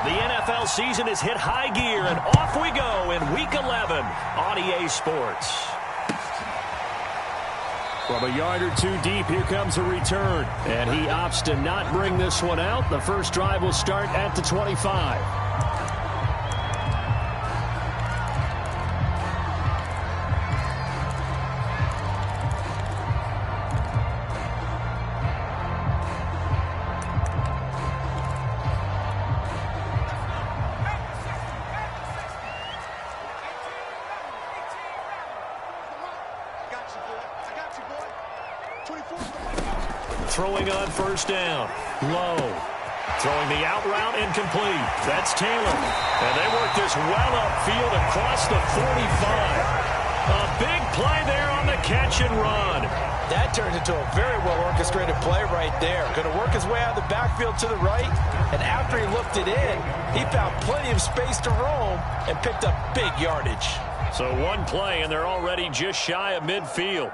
The NFL season has hit high gear, and off we go in Week 11 on EA Sports. From a yard or two deep, here comes a return. And he opts to not bring this one out. The first drive will start at the 25. Throwing on first down. Low. Throwing the out route incomplete. That's Taylor. And they work this well upfield across the 45. A big play there on the catch and run. That turned into a very well-orchestrated play right there. Going to work his way out of the backfield to the right. And after he looked it in, he found plenty of space to roam and picked up big yardage. So one play, and they're already just shy of midfield.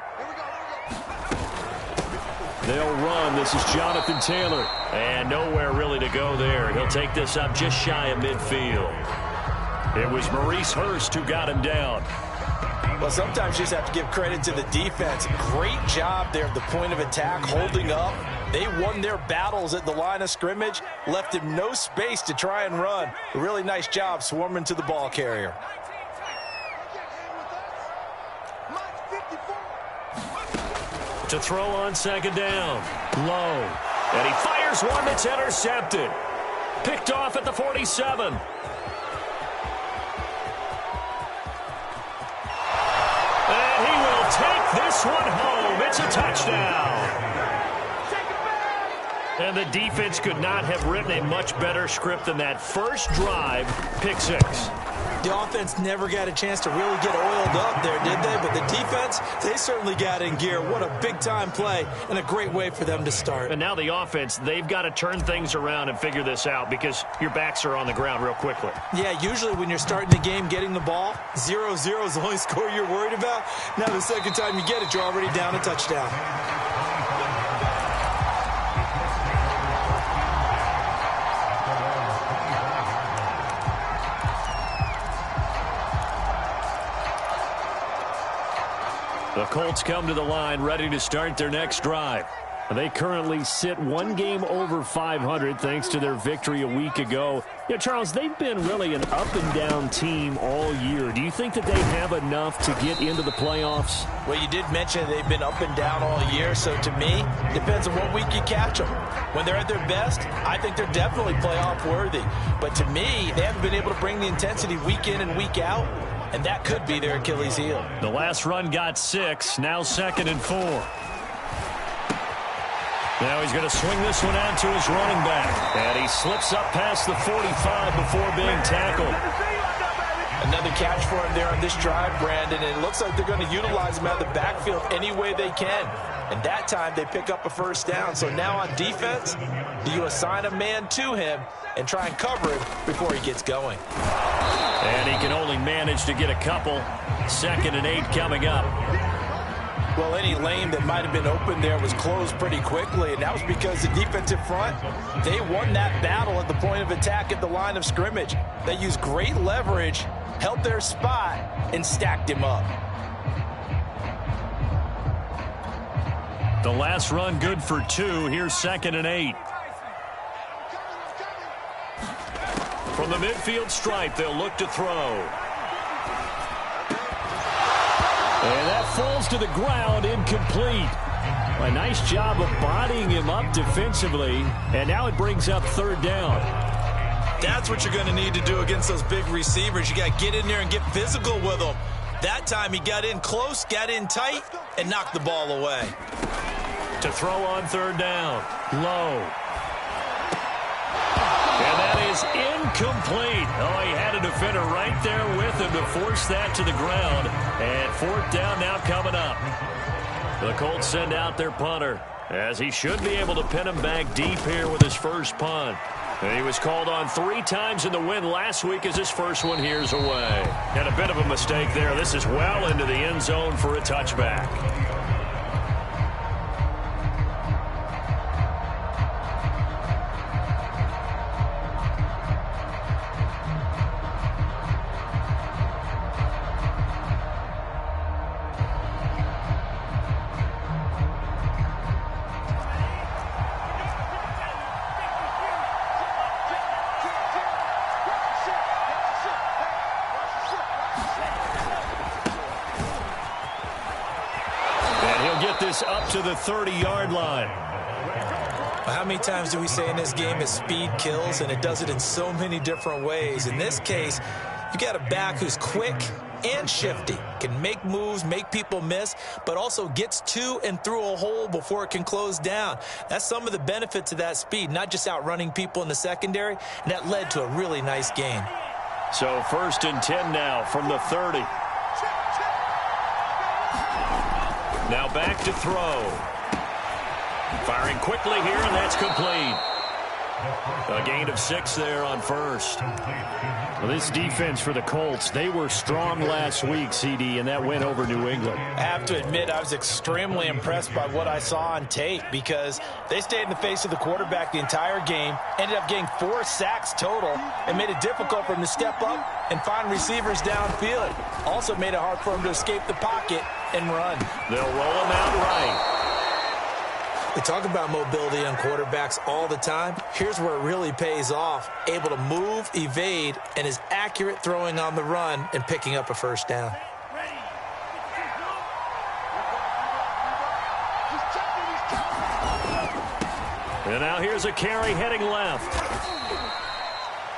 They'll run. This is Jonathan Taylor. And nowhere really to go there. He'll take this up just shy of midfield. It was Maurice Hurst who got him down. Well, sometimes you just have to give credit to the defense. Great job there at the point of attack, holding up. They won their battles at the line of scrimmage, left him no space to try and run. A really nice job swarming to the ball carrier. To throw on second down. Low. And he fires one that's intercepted. Picked off at the 47. And he will take this one home. It's a touchdown. And the defense could not have written a much better script than that first drive, pick six. The offense never got a chance to really get oiled up there, did they? But the defense, they certainly got in gear. What a big-time play and a great way for them to start. And now the offense, they've got to turn things around and figure this out because your backs are on the ground real quickly. Yeah, usually when you're starting the game getting the ball, 0-0 is the only score you're worried about. Now the second time you get it, you're already down a touchdown. The Colts come to the line ready to start their next drive. They currently sit one game over 500 thanks to their victory a week ago. Yeah, Charles, they've been really an up-and-down team all year. Do you think that they have enough to get into the playoffs? Well, you did mention they've been up and down all year, so to me, it depends on what week you catch them. When they're at their best, I think they're definitely playoff-worthy. But to me, they haven't been able to bring the intensity week in and week out. And that could be their Achilles heel. The last run got 6, now 2nd and 4. Now he's going to swing this one out to his running back. And he slips up past the 45 before being tackled. Another catch for him there on this drive, Brandon. And it looks like they're going to utilize him out of the backfield any way they can. And that time they pick up a first down. So now on defense, do you assign a man to him and try and cover him before he gets going? And he can only manage to get a couple. 2nd and 8 coming up. Well, any lane that might have been open there was closed pretty quickly, and that was because the defensive front, they won that battle at the point of attack at the line of scrimmage. They used great leverage, held their spot, and stacked him up. The last run good for 2. Here's 2nd and 8. From the midfield stripe, they'll look to throw. And that falls to the ground, incomplete. A nice job of bodying him up defensively, and now it brings up 3rd down. That's what you're going to need to do against those big receivers. You got to get in there and get physical with them. That time he got in close, got in tight, and knocked the ball away. To throw on 3rd down. Low. And that is incomplete. Oh, he had a defender right there with him to force that to the ground. And 4th down now coming up. The Colts send out their punter, as he should be able to pin him back deep here with his first punt. And he was called on 3 times in the win last week as his first one here's away. And a bit of a mistake there. This is well into the end zone for a touchback. to the 30-yard line. How many times do we say in this game that speed kills, and it does it in so many different ways? In this case, you got a back who's quick and shifty, can make moves, make people miss, but also gets to and through a hole before it can close down. That's some of the benefits of that speed, not just outrunning people in the secondary, and that led to a really nice gain. So 1st and 10 now from the 30. Now back to throw. Firing quickly here, and that's complete. A gain of 6 there on 1st. Well, this defense for the Colts, they were strong last week, CD, and that win over New England. I have to admit, I was extremely impressed by what I saw on tape because they stayed in the face of the quarterback the entire game, ended up getting 4 sacks total, and made it difficult for him to step up and find receivers downfield. Also made it hard for him to escape the pocket and run. They'll roll him out right. We talk about mobility on quarterbacks all the time. Here's where it really pays off. Able to move, evade, and is accurate throwing on the run and picking up a 1st down. And now here's a carry heading left.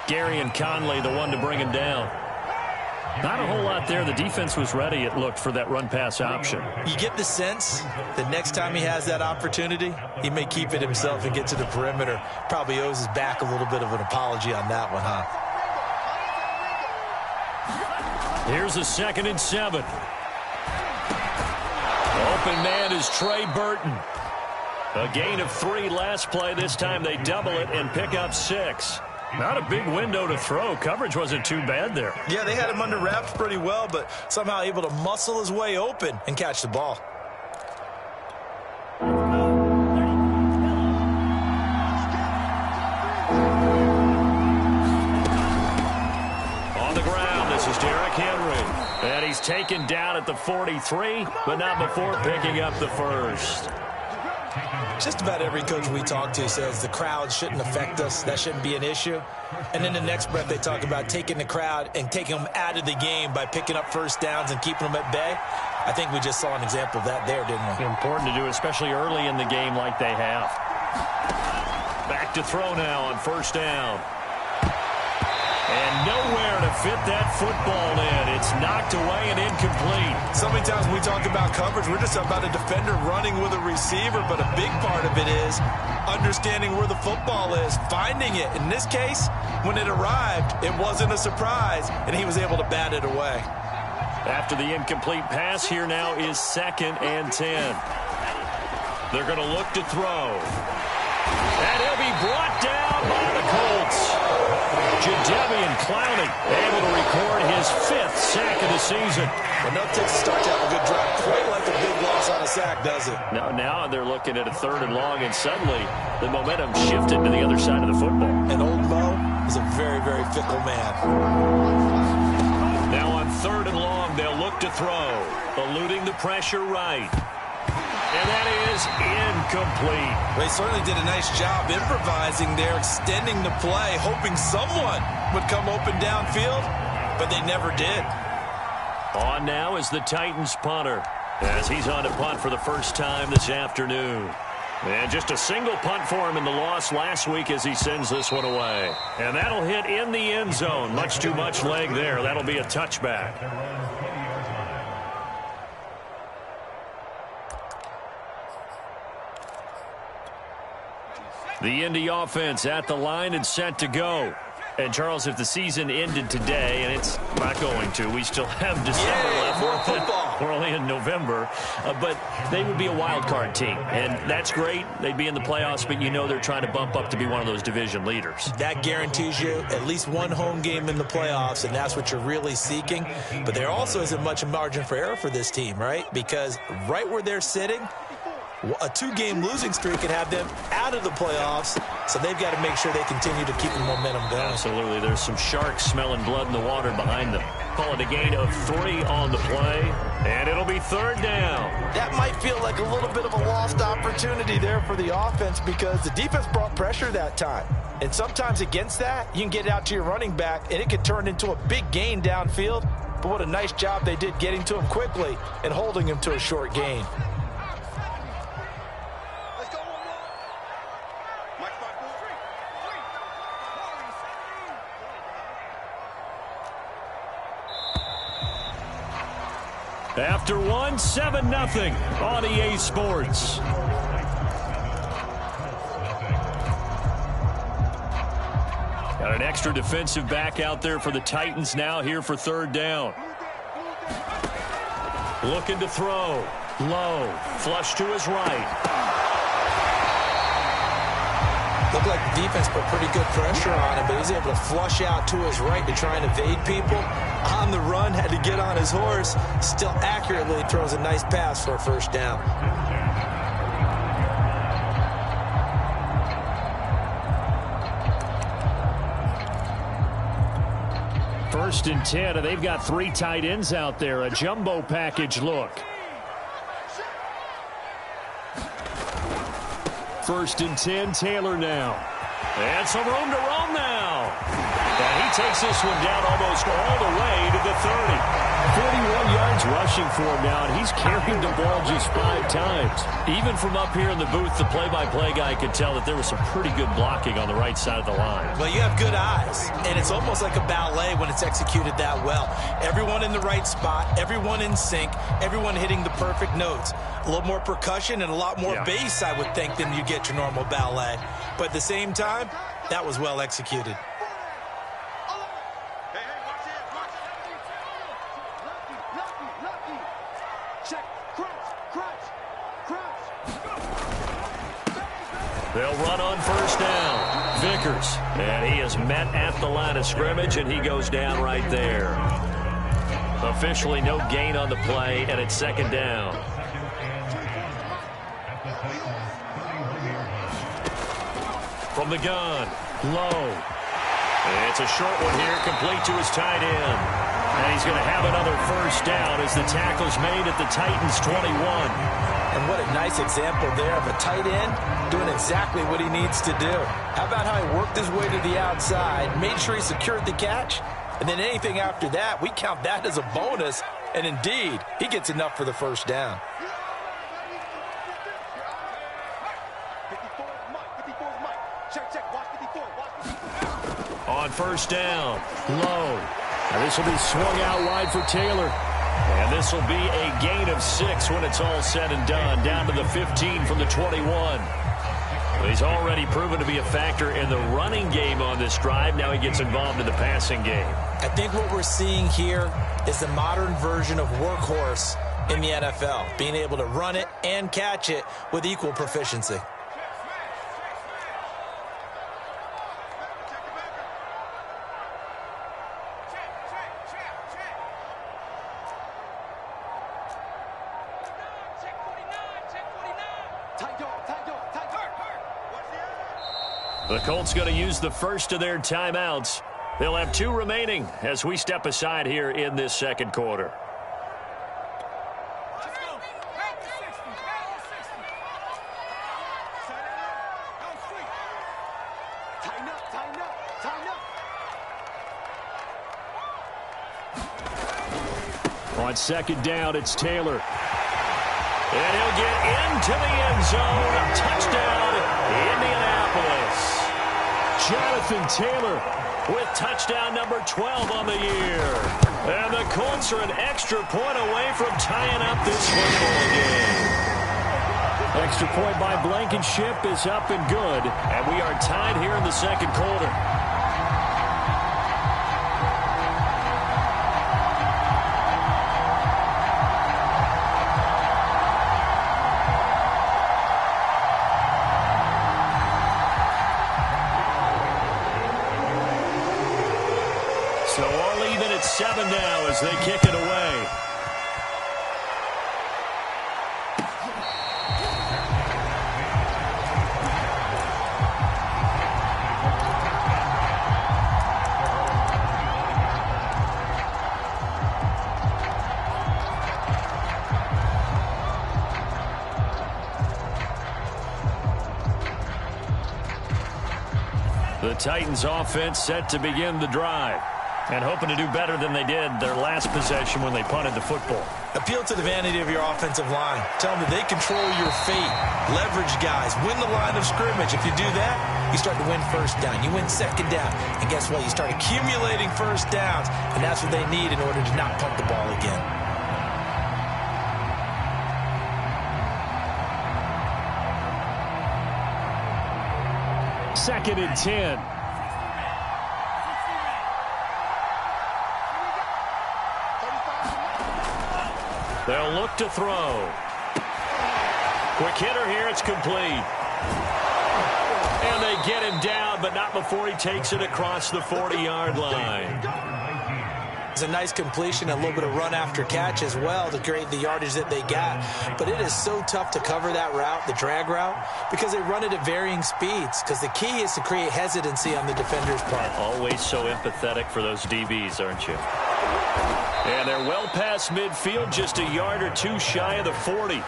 Gary and Conley, the one to bring him down. Not a whole lot there. The defense was ready, it looked, for that run-pass option. You get the sense that next time he has that opportunity, he may keep it himself and get to the perimeter. Probably owes his back a little bit of an apology on that one, huh? Here's a 2nd and 7. Open man is Trey Burton. A gain of 3 last play. This time they double it and pick up 6. Not a big window to throw. Coverage wasn't too bad there. Yeah, they had him under wraps pretty well, but somehow able to muscle his way open and catch the ball. On the ground, this is Derrick Henry. And he's taken down at the 43, but not before picking up the 1st. Just about every coach we talk to says the crowd shouldn't affect us. That shouldn't be an issue. And in the next breath, they talk about taking the crowd and taking them out of the game by picking up 1st downs and keeping them at bay. I think we just saw an example of that there, didn't we? Important to do, especially early in the game like they have. Back to throw now on 1st down. And nowhere to fit that football in. It's knocked away and incomplete. So many times when we talk about coverage, we're just about a defender running with a receiver, but a big part of it is understanding where the football is, finding it. In this case, when it arrived, it wasn't a surprise, and he was able to bat it away. After the incomplete pass, here now is 2nd and 10. They're going to look to throw. And he'll be brought down by the Colts. Jadeveon Clowney able to record his 5th sack of the season. Well, no takes a start to have a good drive. Quite like a big loss on a sack, does it? Now they're looking at a 3rd and long, and suddenly the momentum shifted to the other side of the football. And old Mo is a very, very fickle man. Now on 3rd and long, they'll look to throw. Eluding the pressure right. And that is incomplete. They certainly did a nice job improvising there, extending the play, hoping someone would come open downfield, but they never did. On now is the Titans punter, as he's on to punt for the 1st time this afternoon. And just a single punt for him in the loss last week as he sends this one away. And that'll hit in the end zone. Much too much leg there. That'll be a touchback. The Indy offense at the line and set to go. And, Charles, if the season ended today, and it's not going to, we still have December left. More football. We're only in November. But they would be a wild card team. And that's great. They'd be in the playoffs, but you know they're trying to bump up to be one of those division leaders. That guarantees you at least one home game in the playoffs, and that's what you're really seeking. But there also isn't much margin for error for this team, right? Because right where they're sitting, a 2-game losing streak can have them out of the playoffs, so they've got to make sure they continue to keep the momentum going. Absolutely. There's some sharks smelling blood in the water behind them. Call it a gain of 3 on the play, and it'll be 3rd down. That might feel like a little bit of a lost opportunity there for the offense because the defense brought pressure that time. And sometimes against that, you can get out to your running back, and it could turn into a big gain downfield. But what a nice job they did getting to him quickly and holding him to a short gain. After one, 7-0 on EA Sports. Got an extra defensive back out there for the Titans now here for third down. Looking to throw. Low. Flush to his right. Looked like the defense put pretty good pressure on him, but he's able to flush out to his right to try and evade people. On the run, had to get on his horse. Still accurately throws a nice pass for a first down. First and 10, and they've got 3 tight ends out there. A jumbo package look. First and 10, Taylor now. And some room to roam now. And he takes this one down almost all the way to the 30. 41 yards rushing for him now, and he's carried the ball just 5 times. Even from up here in the booth, the play-by-play guy could tell that there was some pretty good blocking on the right side of the line. Well, you have good eyes, and it's almost like a ballet when it's executed that well. Everyone in the right spot, everyone in sync, everyone hitting the perfect notes. A little more percussion and a lot more bass, I would think, than you get your normal ballet. But at the same time, that was well executed. They'll run on first down. Vickers. And he is met at the line of scrimmage, and he goes down right there. Officially no gain on the play, and it's second down. From the gun. Low. It's a short one here, complete to his tight end. And he's going to have another first down as the tackle's made at the Titans' 21. And what a nice example there of a tight end doing exactly what he needs to do. How about how he worked his way to the outside, made sure he secured the catch, and then anything after that, we count that as a bonus. And indeed, he gets enough for the first down. On first down, Low. And this will be swung out wide for Taylor. And this will be a gain of 6 when it's all said and done, down to the 15 from the 21. Well, he's already proven to be a factor in the running game on this drive. Now he gets involved in the passing game. I think what we're seeing here is the modern version of workhorse in the NFL, being able to run it and catch it with equal proficiency. The Colts going to use the first of their timeouts. They'll have 2 remaining as we step aside here in this second quarter. On second down, it's Taylor. And he'll get into the end zone. Touchdown, Indianapolis. Jonathan Taylor with touchdown number 12 on the year. And the Colts are an extra point away from tying up this football game. Extra point by Blankenship is up and good. And we are tied here in the second quarter. So all even at 7 now as they kick it away. The Titans offense set to begin the drive. And hoping to do better than they did their last possession when they punted the football. Appeal to the vanity of your offensive line. Tell them that they control your fate. Leverage guys. Win the line of scrimmage. If you do that, you start to win first down. You win second down. And guess what? You start accumulating first downs. And that's what they need in order to not punt the ball again. 2nd and 10. They'll look to throw. Quick hitter here. It's complete. And they get him down, but not before he takes it across the 40-yard line. It's a nice completion, a little bit of run after catch as well to create the yardage that they got. But it is so tough to cover that route, the drag route, because they run it at varying speeds. Because the key is to create hesitancy on the defender's part. Always so empathetic for those DBs, aren't you? And they're well past midfield, just a yard or two shy of the 40.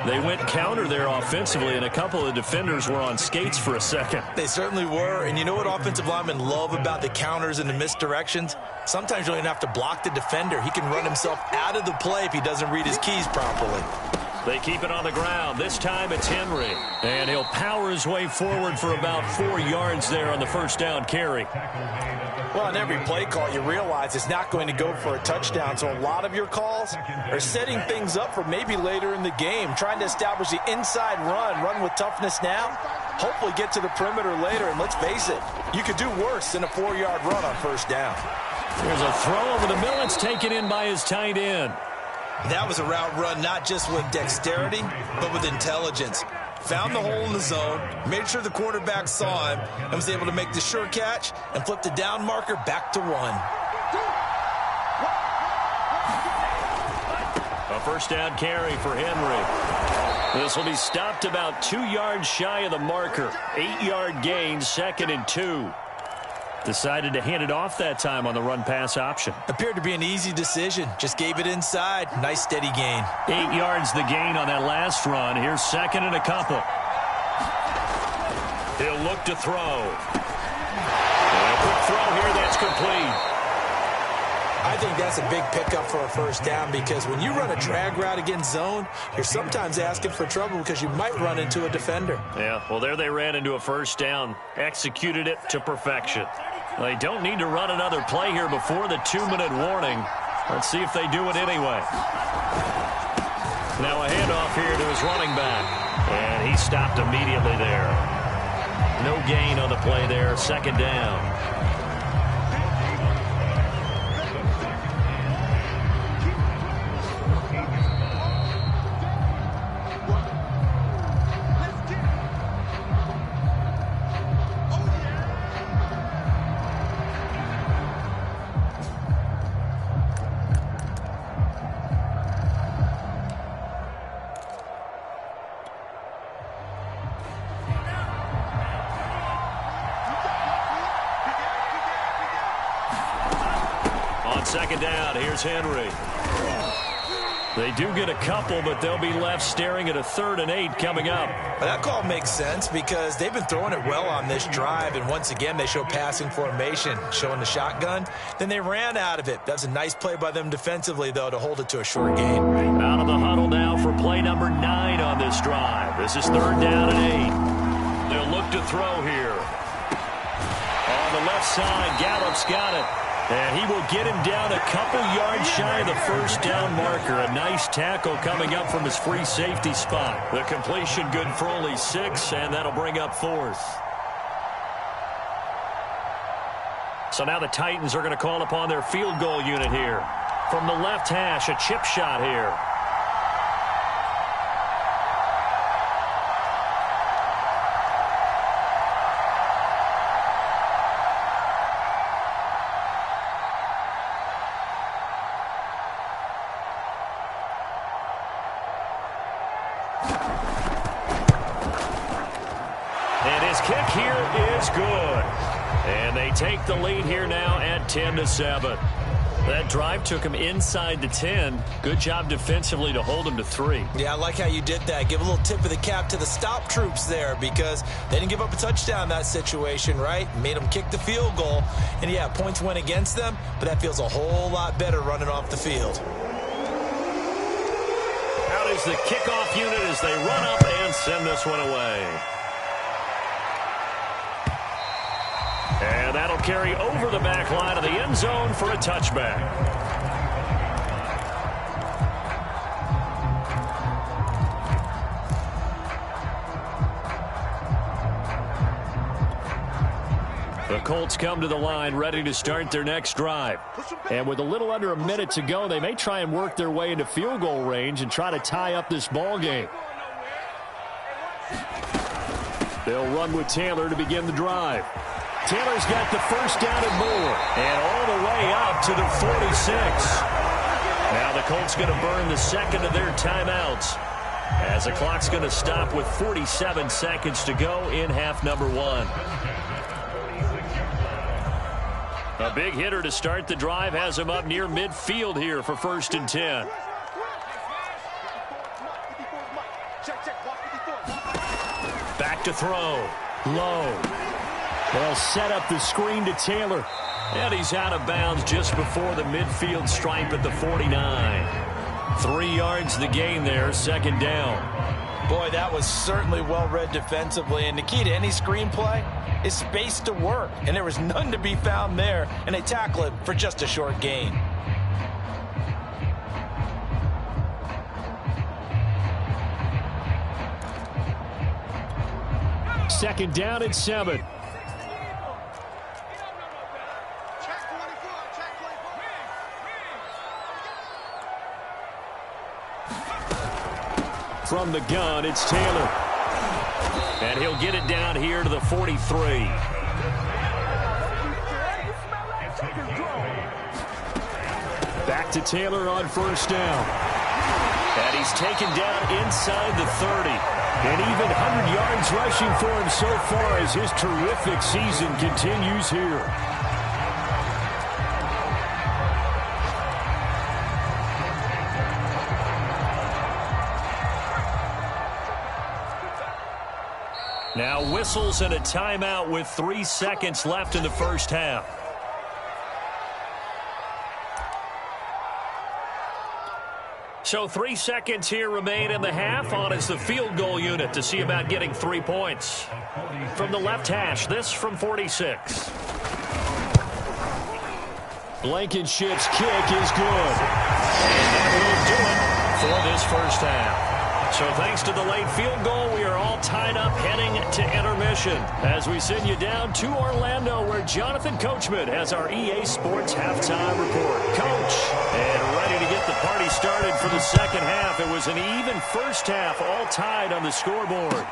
They went counter there offensively, and a couple of defenders were on skates for a second. They certainly were, and you know what offensive linemen love about the counters and the misdirections? Sometimes you don't even have to block the defender. He can run himself out of the play if he doesn't read his keys properly. They keep it on the ground. This time it's Henry. And he'll power his way forward for about 4 yards there on the first down carry. Well, on every play call, you realize it's not going to go for a touchdown. So a lot of your calls are setting things up for maybe later in the game, trying to establish the inside run with toughness now, hopefully get to the perimeter later. And let's face it, you could do worse than a 4-yard run on first down. There's a throw over the middle. It's taken in by his tight end. That was a route run not just with dexterity, but with intelligence. Found the hole in the zone, made sure the quarterback saw him, and was able to make the sure catch and flip the down marker back to 1. A first down carry for Henry. This will be stopped about 2 yards shy of the marker. 8-yard gain, 2nd and 2. Decided to hand it off that time on the run-pass option. Appeared to be an easy decision. Just gave it inside. Nice steady gain. 8 yards the gain on that last run. Here's 2nd and a couple. He'll look to throw. And a quick throw here. That's complete. I think that's a big pickup for a first down because when you run a drag route against zone, you're sometimes asking for trouble because you might run into a defender. Yeah, well, there they ran into a first down. Executed it to perfection. They don't need to run another play here before the 2-minute warning. Let's see if they do it anyway. Now a handoff here to his running back. And he stopped immediately there. No gain on the play there. 2nd down. On 2nd down, here's Henry. They do get a couple, but they'll be left staring at a 3rd and 8 coming up. Well, that call makes sense because they've been throwing it well on this drive, and once again they show passing formation, showing the shotgun. Then they ran out of it. That's a nice play by them defensively, though, to hold it to a short gain. Out of the huddle now for play number 9 on this drive. This is 3rd down and 8. They'll look to throw here. On the left side, Gallup's got it. And he will get him down a couple yards shy of the first down marker. A nice tackle coming up from his free safety spot. The completion good for only 6, and that'll bring up 4th. So now the Titans are going to call upon their field goal unit here. From the left hash, a chip shot here. And his kick here is good. And they take the lead here now at 10-7. That drive took him inside the 10. Good job defensively to hold him to 3. Yeah, I like how you did that. Give a little tip of the cap to the stop troops there because they didn't give up a touchdown in that situation, right? Made them kick the field goal. And, yeah, points went against them, but that feels a whole lot better running off the field. Out is the kickoff unit as they run up and send this one away. And that'll carry over the back line of the end zone for a touchback. The Colts come to the line ready to start their next drive. And with a little under a minute to go, they may try and work their way into field goal range and try to tie up this ball game. They'll run with Taylor to begin the drive. Taylor's got the first down and more. And all the way up to the 46. Now the Colts going to burn the second of their timeouts, as the clock's going to stop with 47 seconds to go in half number one. A big hitter to start the drive has him up near midfield here for 1st and 10. Back to throw. Low. They'll set up the screen to Taylor. And he's out of bounds just before the midfield stripe at the 49. 3 yards the gain there, 2nd down. Boy, that was certainly well read defensively. And the key to any screenplay is space to work. And there was none to be found there. And they tackle it for just a short gain. Second down and 7. From the gun, it's Taylor. And he'll get it down here to the 43. Back to Taylor on 1st down. And he's taken down inside the 30. And even 100 yards rushing for him so far as his terrific season continues here. Now whistles and a timeout with 3 seconds left in the first half. So 3 seconds here remain in the half. On is the field goal unit to see about getting 3 points. From the left hash, this from 46. Blankenship's kick is good. And that will do it for this first half. So thanks to the late field goal, we are all tied up heading to intermission as we send you down to Orlando, where Jonathan Coachman has our EA Sports halftime report. Coach, and ready to get the party started for the second half. It was an even first half, all tied on the scoreboard.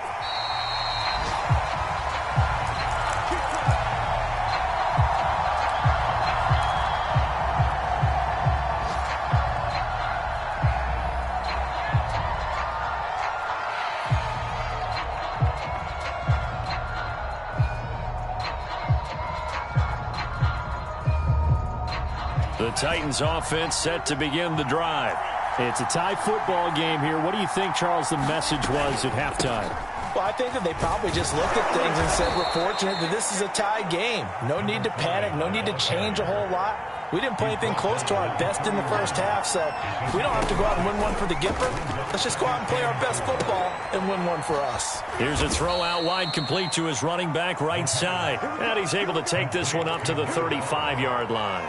The Titans offense set to begin the drive. It's a tie football game here. What do you think, Charles, the message was at halftime? Well, I think that they probably just looked at things and said, we're fortunate that this is a tie game. No need to panic. No need to change a whole lot. We didn't play anything close to our best in the first half, so we don't have to go out and win one for the Gipper. Let's just go out and play our best football and win one for us. Here's a throw out wide, complete to his running back right side. And he's able to take this one up to the 35-yard line.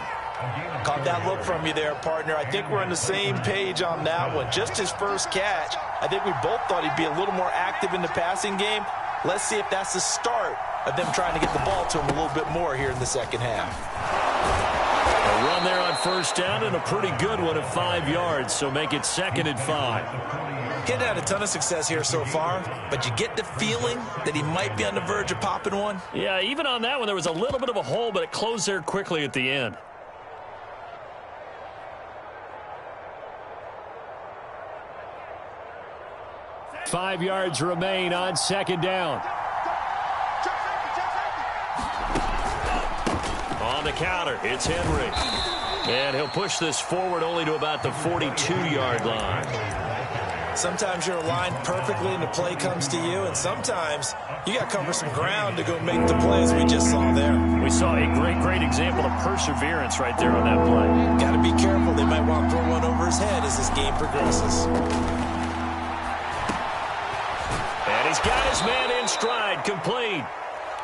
Caught that look from you there, partner. I think we're on the same page on that one. Just his first catch. I think we both thought he'd be a little more active in the passing game. Let's see if that's the start of them trying to get the ball to him a little bit more here in the second half. A run there on first down and a pretty good one of 5 yards, so make it 2nd and 5. He's had a ton of success here so far, but you get the feeling that he might be on the verge of popping one. Yeah, even on that one, there was a little bit of a hole, but it closed there quickly at the end. Five yards remain on 2nd down. On the counter, it's Henry. And he'll push this forward only to about the 42-yard line. Sometimes you're aligned perfectly and the play comes to you, and sometimes you got to cover some ground to go make the plays we just saw there. We saw a great example of perseverance right there on that play. Got to be careful. They might want to throw one over his head as this game progresses. And he's got his man in stride, complete.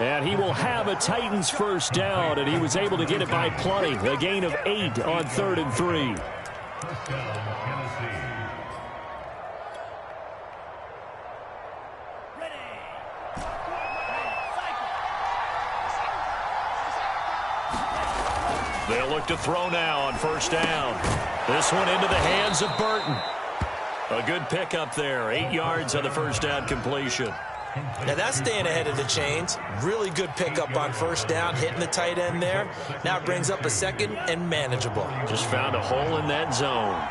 And he will have a Titans first down, and he was able to get it by plenty. A gain of 8 on 3rd and 3. They'll look to throw now on first down. This one into the hands of Burton. A good pickup there. 8 yards on the first down completion. Now that's staying ahead of the chains. Really good pickup on first down, hitting the tight end there. Now it brings up a second and manageable. Just found a hole in that zone.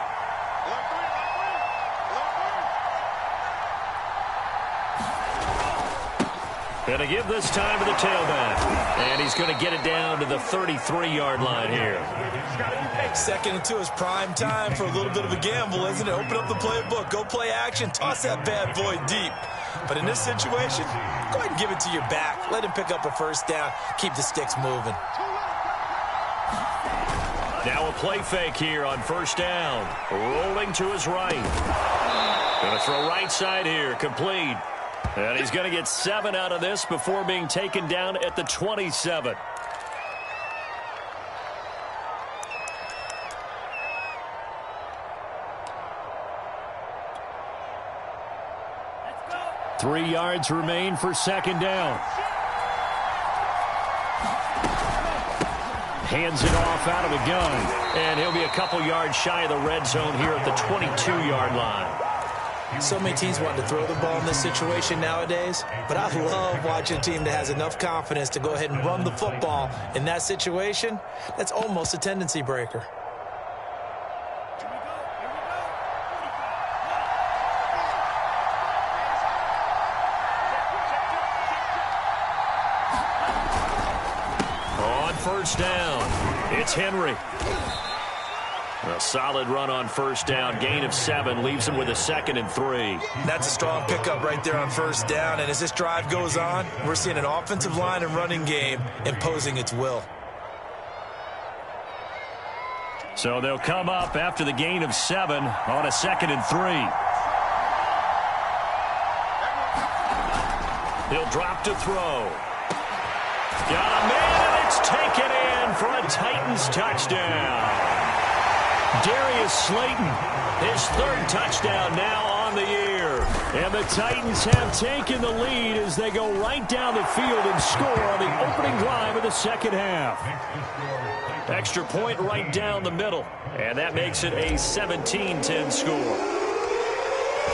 Going to give this time to the tailback. And he's going to get it down to the 33-yard line here. Second and 2 is prime time for a little bit of a gamble, isn't it? Open up the playbook, go play action, toss that bad boy deep. But in this situation, go ahead and give it to your back. Let him pick up a first down. Keep the sticks moving. Now a play fake here on first down. Rolling to his right. Going to throw right side here, complete. And he's going to get 7 out of this before being taken down at the 27. Let's go. 3 yards remain for second down. Hands it off out of the gun. And he'll be a couple yards shy of the red zone here at the 22-yard line. So many teams want to throw the ball in this situation nowadays, but I love watching a team that has enough confidence to go ahead and run the football in that situation. That's almost a tendency breaker. On first down, it's Henry. A solid run on first down. Gain of 7 leaves him with a 2nd and 3. That's a strong pickup right there on first down. And as this drive goes on, we're seeing an offensive line and running game imposing its will. So they'll come up after the gain of 7 on a 2nd and 3. He'll drop to throw. Got a man, and it's taken in for a Titans touchdown. Darius Slayton, his 3rd touchdown now on the year. And the Titans have taken the lead as they go right down the field and score on the opening drive of the second half. Extra point right down the middle. And that makes it a 17-10 score.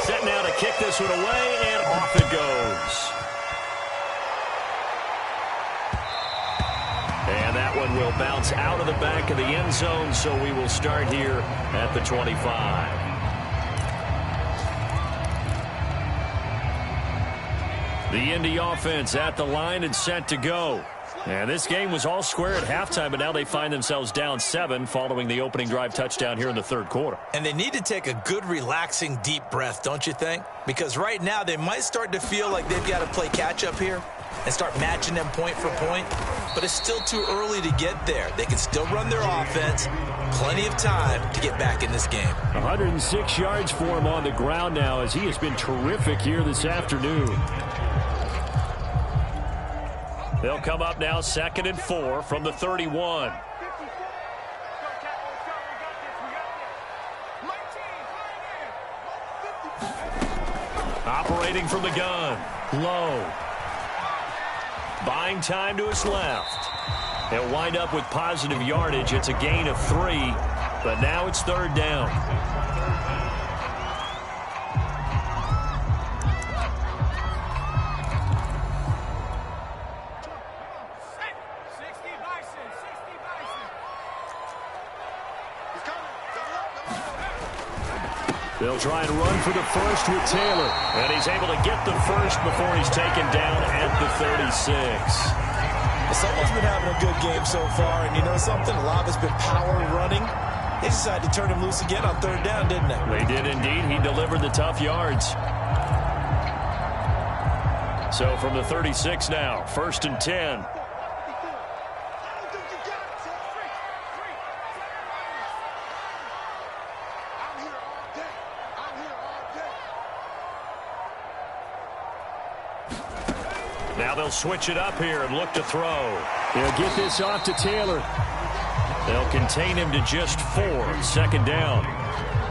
Set now to kick this one away, and off it goes. And that one will bounce out of the back of the end zone, so we will start here at the 25. The Indy offense at the line and set to go. And this game was all square at halftime, but now they find themselves down 7 following the opening drive touchdown here in the 3rd quarter. And they need to take a good, relaxing, deep breath, don't you think? Because right now they might start to feel like they've got to play catch-up here and start matching them point for point. But it's still too early to get there. They can still run their offense. Plenty of time to get back in this game. 106 yards for him on the ground now as he has been terrific here this afternoon. They'll come up now 2nd and 4 from the 31. Operating from the gun. Low. Buying time to his left. They'll wind up with positive yardage. It's a gain of 3, but now it's 3rd down. They'll try and run for the first with Taylor. And he's able to get the first before he's taken down at the 36. Someone's been having a good game so far, and you know something? A lot of it's been power running. They decided to turn him loose again on 3rd down, didn't they? They did indeed. He delivered the tough yards. So from the 36 now, 1st and 10. Now they'll switch it up here and look to throw. They'll get this off to Taylor. They'll contain him to just 4, 2nd down.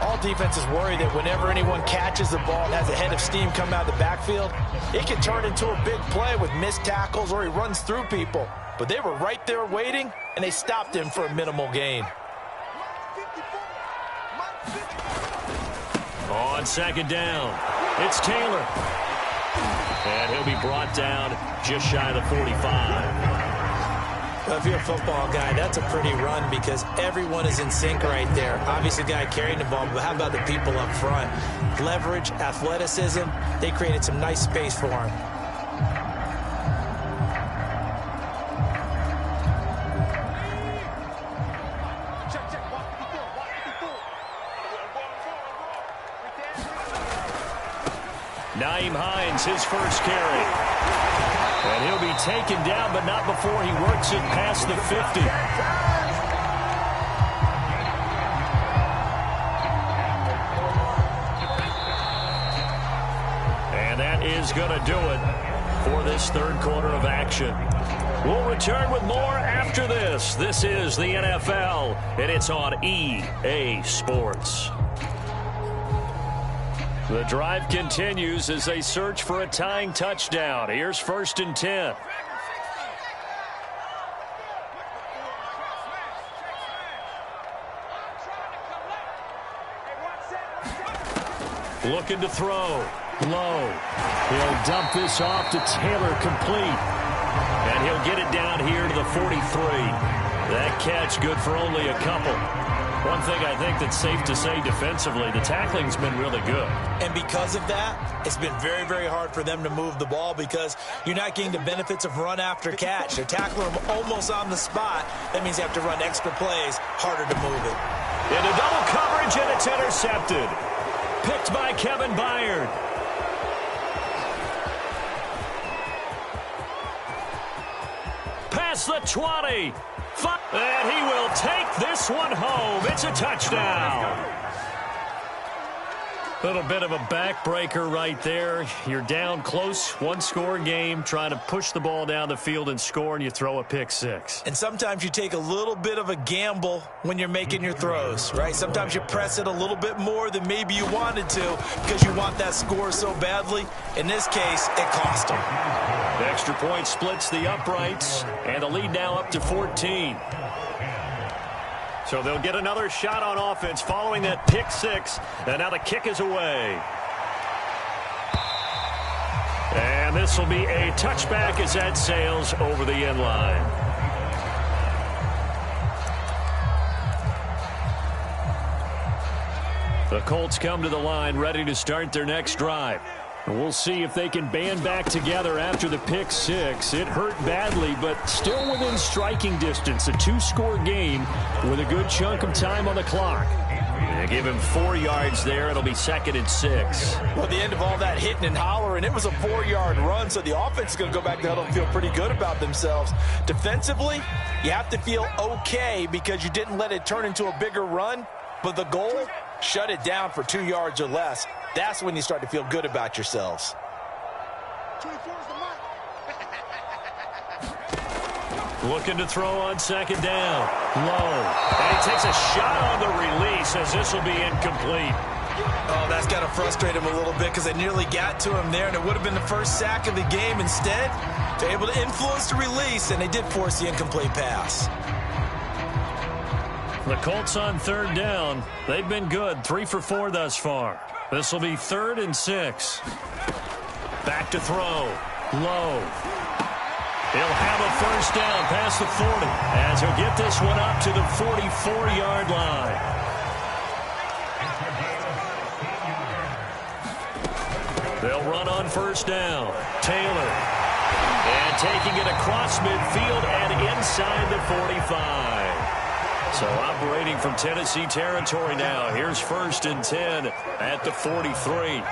All defenses worry that whenever anyone catches the ball and has a head of steam come out of the backfield, it can turn into a big play with missed tackles or he runs through people. but they were right there waiting, and they stopped him for a minimal gain. On second down, it's Taylor. And he'll be brought down just shy of the 45. Well, if you're a football guy, that's a pretty run because everyone is in sync right there. Obviously, the guy carrying the ball, but how about the people up front? Leverage, athleticism, they created some nice space for him. Nyheim Hines, his first carry. And he'll be taken down, but not before he works it past the 50. And that is going to do it for this third quarter of action. We'll return with more after this. This is the NFL, and it's on EA Sports. The drive continues as they search for a tying touchdown. Here's 1st and 10. Looking to throw. Low. He'll dump this off to Taylor, complete. And he'll get it down here to the 43. That catch good for only a couple. One thing I think that's safe to say defensively, the tackling's been really good. And because of that, it's been very, very hard for them to move the ball because you're not getting the benefits of run after catch. They're tackling them almost on the spot. That means you have to run extra plays, harder to move it. Into double coverage, and it's intercepted. Picked by Kevin Byard. Past the 20. And he will take this one home. It's a touchdown. Little bit of a backbreaker right there. You're down close, one-score game, trying to push the ball down the field and score, and you throw a pick six. And sometimes you take a little bit of a gamble when you're making your throws, right? Sometimes you press it a little bit more than maybe you wanted to because you want that score so badly. In this case, it cost them. The extra point splits the uprights, and the lead now up to 14. So they'll get another shot on offense following that pick six, and now the kick is away. And this will be a touchback as that sails over the end line. The Colts come to the line ready to start their next drive. We'll see if they can band back together after the pick six. It hurt badly, but still within striking distance. A two-score game with a good chunk of time on the clock. They give him 4 yards there. It'll be 2nd and 6. Well, at the end of all that hitting and hollering, it was a 4-yard run, so the offense is going to go back to huddle and feel pretty good about themselves. Defensively, you have to feel okay because you didn't let it turn into a bigger run, but the goal, shut it down for 2 yards or less. That's when you start to feel good about yourselves. Looking to throw on 2nd down. Low. And he takes a shot on the release as this will be incomplete. Oh, that's got to frustrate him a little bit because they nearly got to him there, and it would have been the first sack of the game. Instead, they're able to influence the release, and they did force the incomplete pass. The Colts on 3rd down. They've been good, 3 for 4 thus far. This will be 3rd and 6. Back to throw. Low. He'll have a first down past the 40 as he'll get this one up to the 44-yard line. They'll run on 1st down. Taylor. And taking it across midfield and inside the 45. So operating from Tennessee territory now. Here's 1st and 10 at the 43.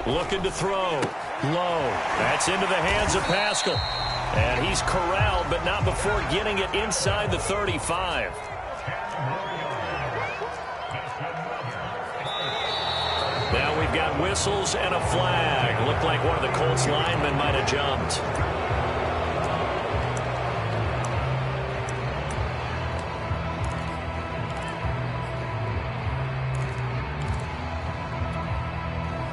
Looking to throw. Low. That's into the hands of Pascal. And he's corralled, but not before getting it inside the 35. Now we've got whistles and a flag. Looked like one of the Colts linemen might have jumped.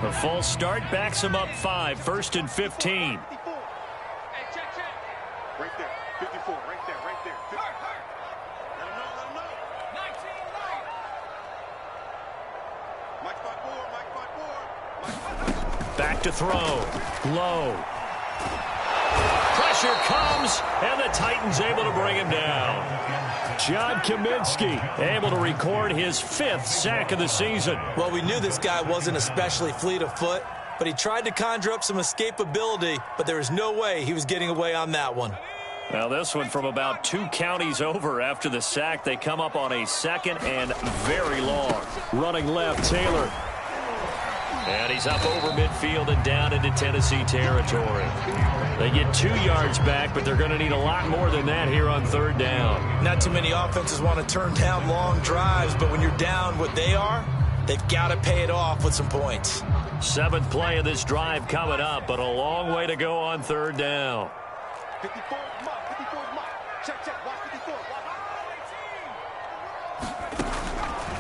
The false start backs him up 5, 1st and 15. Right there, 54, right there, right there. Let him know. 19 right. Mike 5-4. Back to throw. Low. Pressure comes, and the Titans able to bring him down. John Kaminsky able to record his 5th sack of the season. Well, we knew this guy wasn't especially fleet of foot, but he tried to conjure up some escapability, but there was no way he was getting away on that one. Now this one from about 2 counties over after the sack. They come up on a 2nd and very long. Running left, Taylor. And he's up over midfield and down into Tennessee territory. They get 2 yards back, but they're going to need a lot more than that here on 3rd down. Not too many offenses want to turn down long drives, but when you're down what they are, they've got to pay it off with some points. 7th play of this drive coming up, but a long way to go on 3rd down. 54 mark. Check, watch 54.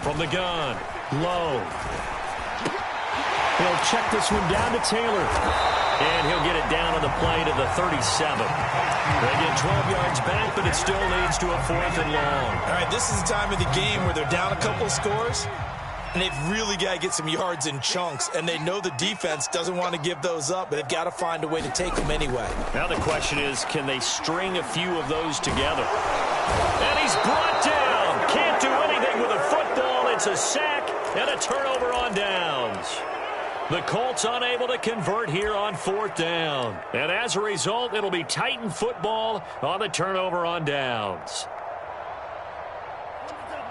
From the gun, low. He'll check this one down to Taylor. And he'll get it down on the play to the 37. They get 12 yards back, but it still leads to a 4th and long. All right, this is the time of the game where they're down a couple of scores, and they've really got to get some yards in chunks, and they know the defense doesn't want to give those up, but they've got to find a way to take them anyway. Now the question is, can they string a few of those together? And he's brought down. Can't do anything with a football. It's a sack and a turnover on downs. The Colts unable to convert here on 4th down. And as a result, it'll be Titan football on the turnover on downs.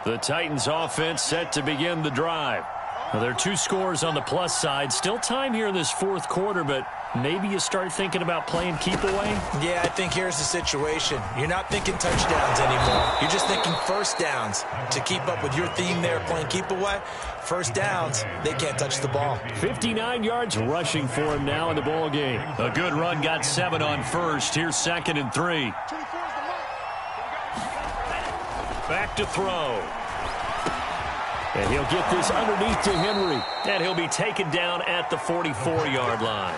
The Titans offense set to begin the drive. Now, there are 2 scores on the plus side. Still time here in this 4th quarter, but maybe you start thinking about playing keep away? Yeah, I think here's the situation. You're not thinking touchdowns anymore. You're just thinking first downs. To keep up with your theme there, playing keep away, first downs, they can't touch the ball. 59 yards rushing for him now in the ball game. A good run, got 7 on 1st. Here's 2nd and 3. Back to throw. And he'll get this underneath to Henry. And he'll be taken down at the 44-yard line.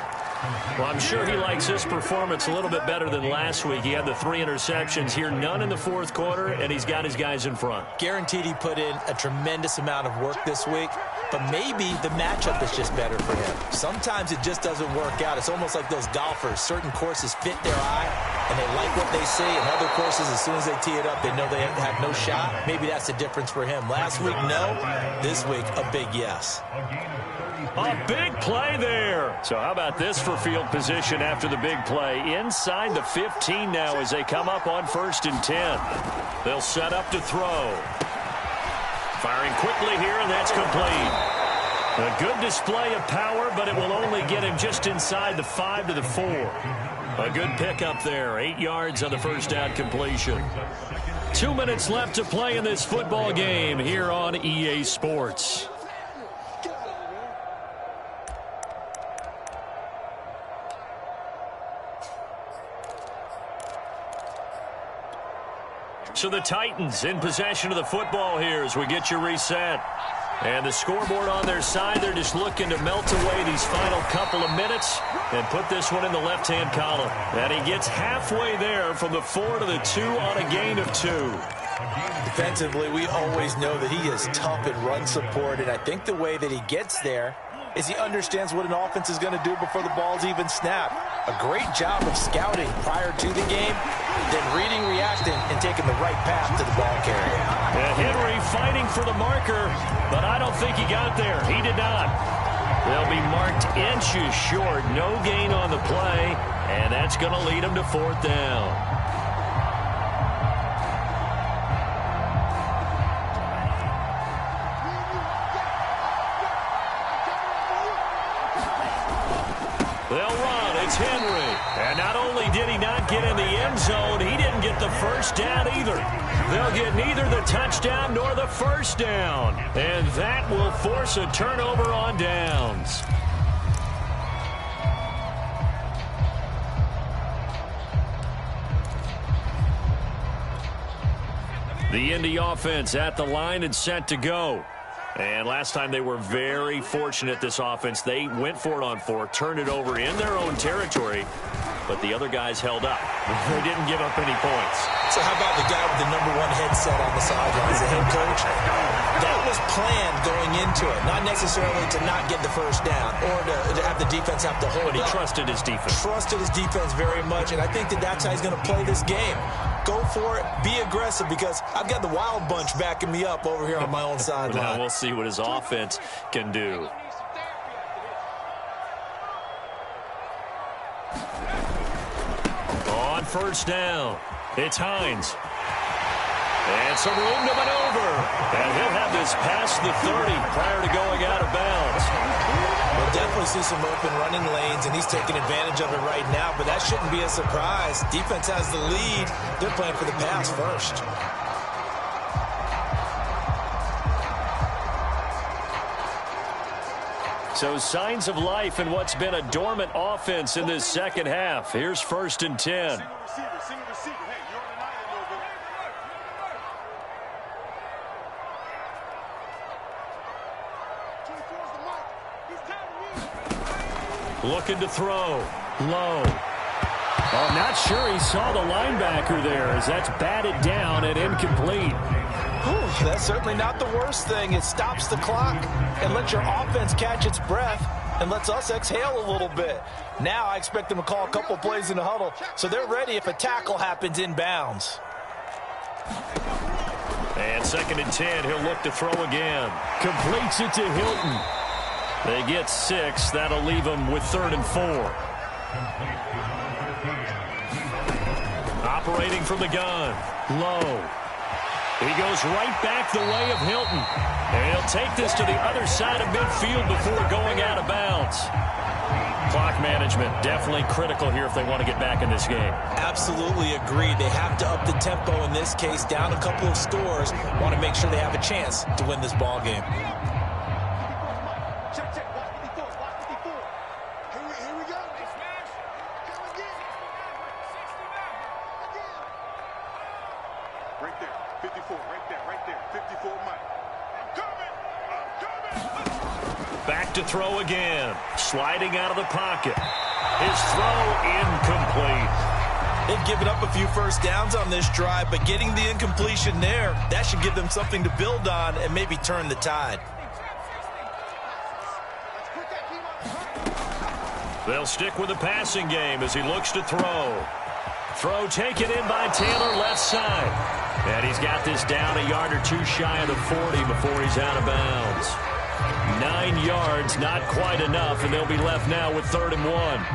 Well, I'm sure he likes his performance a little bit better than last week. He had the 3 interceptions here, none in the 4th quarter, and he's got his guys in front. Guaranteed he put in a tremendous amount of work this week, but maybe the matchup is just better for him. Sometimes it just doesn't work out. It's almost like those golfers. Certain courses fit their eye, and they like what they see, and other courses, as soon as they tee it up, they know they have no shot. Maybe that's the difference for him. Last week, no. This week, a big yes. A big play there. So how about this for field position after the big play? Inside the 15 now as they come up on 1st and 10. They'll set up to throw. Firing quickly here, and that's complete. A good display of power, but it will only get him just inside the 5 to the 4. A good pickup there. 8 yards on the first down completion. 2 minutes left to play in this football game here on EA Sports. So the Titans in possession of the football here as we get you reset. And the scoreboard on their side, they're just looking to melt away these final couple of minutes and put this one in the left-hand column. And he gets halfway there from the 4 to the 2 on a gain of 2. Defensively, we always know that he is tough in run support, and I think the way that he gets there is he understands what an offense is going to do before the ball's even snapped. A great job of scouting prior to the game, then reading, reacting, and taking the right path to the ball carrier. And Henry fighting for the marker, but I don't think he got there. He did not. They'll be marked inches short. No gain on the play, and that's going to lead him to 4th down. They'll run. It's Henry. And not only did he not get in the end zone, he didn't get the first down either. They'll get neither the touchdown nor the first down. And that will force a turnover on downs. The Indy offense at the line and set to go. And last time they were very fortunate, this offense. They went for it on 4, turned it over in their own territory, but the other guys held up. They didn't give up any points. So how about the guy with the #1 headset on the sidelines, the head coach? That was planned going into it, not necessarily to not get the first down or to have the defense have to hold But he up. trusted his defense. Trusted his defense very much, and I think that's how he's going to play this game. Go for it, be aggressive, because I've got the Wild Bunch backing me up over here on my own sideline. Now we'll see what his offense can do. On first down, it's Hines. And some room to maneuver. And he'll have this past the 30 prior to going out of bounds. We'll definitely see some open running lanes, and he's taking advantage of it right now, but that shouldn't be a surprise. Defense has the lead. They're playing for the pass first. So signs of life in what's been a dormant offense in this second half. Here's 1st and 10. Single receiver. Hey, you're on an island over. Looking to throw. Low. Oh, not sure he saw the linebacker there as that's batted down and incomplete. Whew, that's certainly not the worst thing. It stops the clock and lets your offense catch its breath and lets us exhale a little bit. Now I expect them to call a couple plays in the huddle, so they're ready if a tackle happens inbounds. And 2nd and 10, he'll look to throw again. Completes it to Hilton. They get 6. That'll leave them with 3rd and 4. Operating from the gun. Low. He goes right back the way of Hilton. And he'll take this to the other side of midfield before going out of bounds. Clock management definitely critical here if they want to get back in this game. Absolutely agreed. They have to up the tempo in this case, down a couple of scores. Want to make sure they have a chance to win this ball game. Check. Watch 54. Here we go. Come again. Right there. 54. Right there. 54, Mike. I'm coming. Back to throw again. Sliding out of the pocket. His throw incomplete. They've given up a few first downs on this drive, but getting the incompletion there, that should give them something to build on and maybe turn the tide. They'll stick with the passing game as he looks to throw. Throw taken in by Taylor, left side. And he's got this down a yard or two shy of the 40 before he's out of bounds. 9 yards, not quite enough, and they'll be left now with 3rd and 1.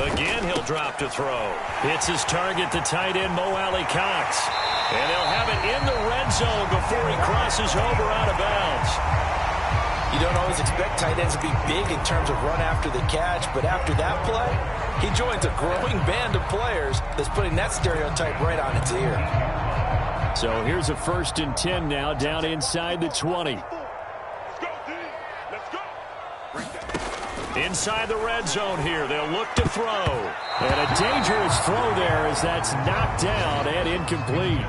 Again, he'll drop to throw. Hits his target, the tight end, Mo Alley-Cox. And they'll have it in the red zone before he crosses over out of bounds. You don't always expect tight ends to be big in terms of run after the catch, but after that play, he joins a growing band of players that's putting that stereotype right on its ear. So here's a 1st and 10 now, down inside the 20. Let's go, D. Let's go. Inside the red zone here, they'll look to throw. And a dangerous throw there as that's knocked down and incomplete.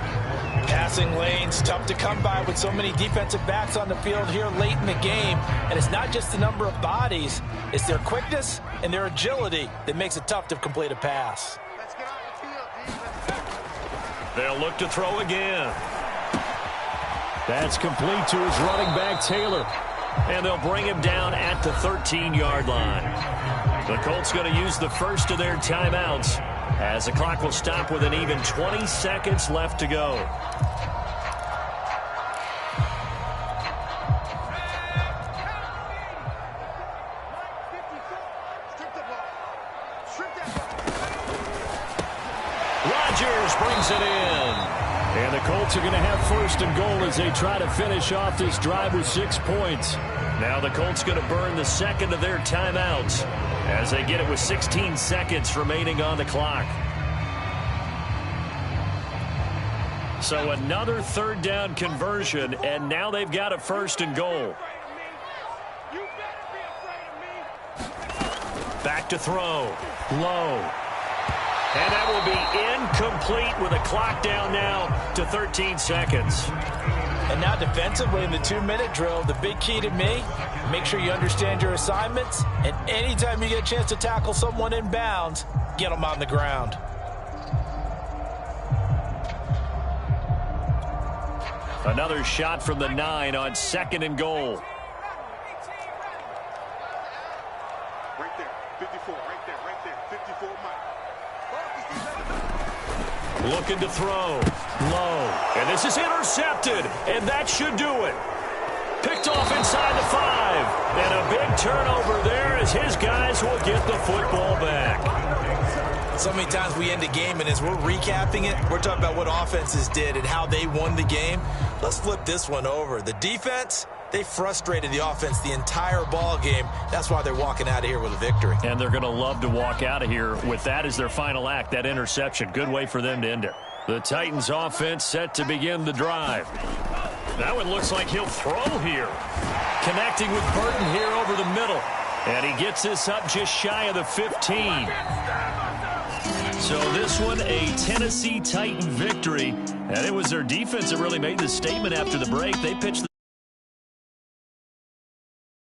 Passing lanes, tough to come by with so many defensive backs on the field here late in the game. And it's not just the number of bodies, it's their quickness and their agility that makes it tough to complete a pass. Let's get out the field, D. Let's go. They'll look to throw again. That's complete to his running back, Taylor. And they'll bring him down at the 13-yard line. The Colts going to use the first of their timeouts as the clock will stop with an even 20 seconds left to go. Rodgers brings it in. And the Colts are going to have 1st and goal as they try to finish off this drive with 6 points. Now the Colts going to burn the second of their timeouts as they get it with 16 seconds remaining on the clock. So another third down conversion, and now they've got a first and goal. Back to throw. Low. And that will be incomplete with a clock down now to 13 seconds. And now defensively in the 2-minute drill, the big key to me, make sure you understand your assignments, and anytime you get a chance to tackle someone in bounds, get them on the ground. Another shot from the 9 on 2nd and goal. Right there, 54, right there, 54 Mike. Looking to throw. Low. And this is intercepted, and that should do it. Picked off inside the 5. And a big turnover there as his guys will get the football back. So many times we end a game, and as we're recapping it, we're talking about what offenses did and how they won the game. Let's flip this one over. The defense, they frustrated the offense the entire ball game. That's why they're walking out of here with a victory. And they're going to love to walk out of here with that as their final act, that interception. Good way for them to end it. The Titans offense set to begin the drive. That one looks like he'll throw here. Connecting with Burton here over the middle. And he gets this up just shy of the 15. So this one, a Tennessee Titan victory. And it was their defense that really made the statement after the break. They pitched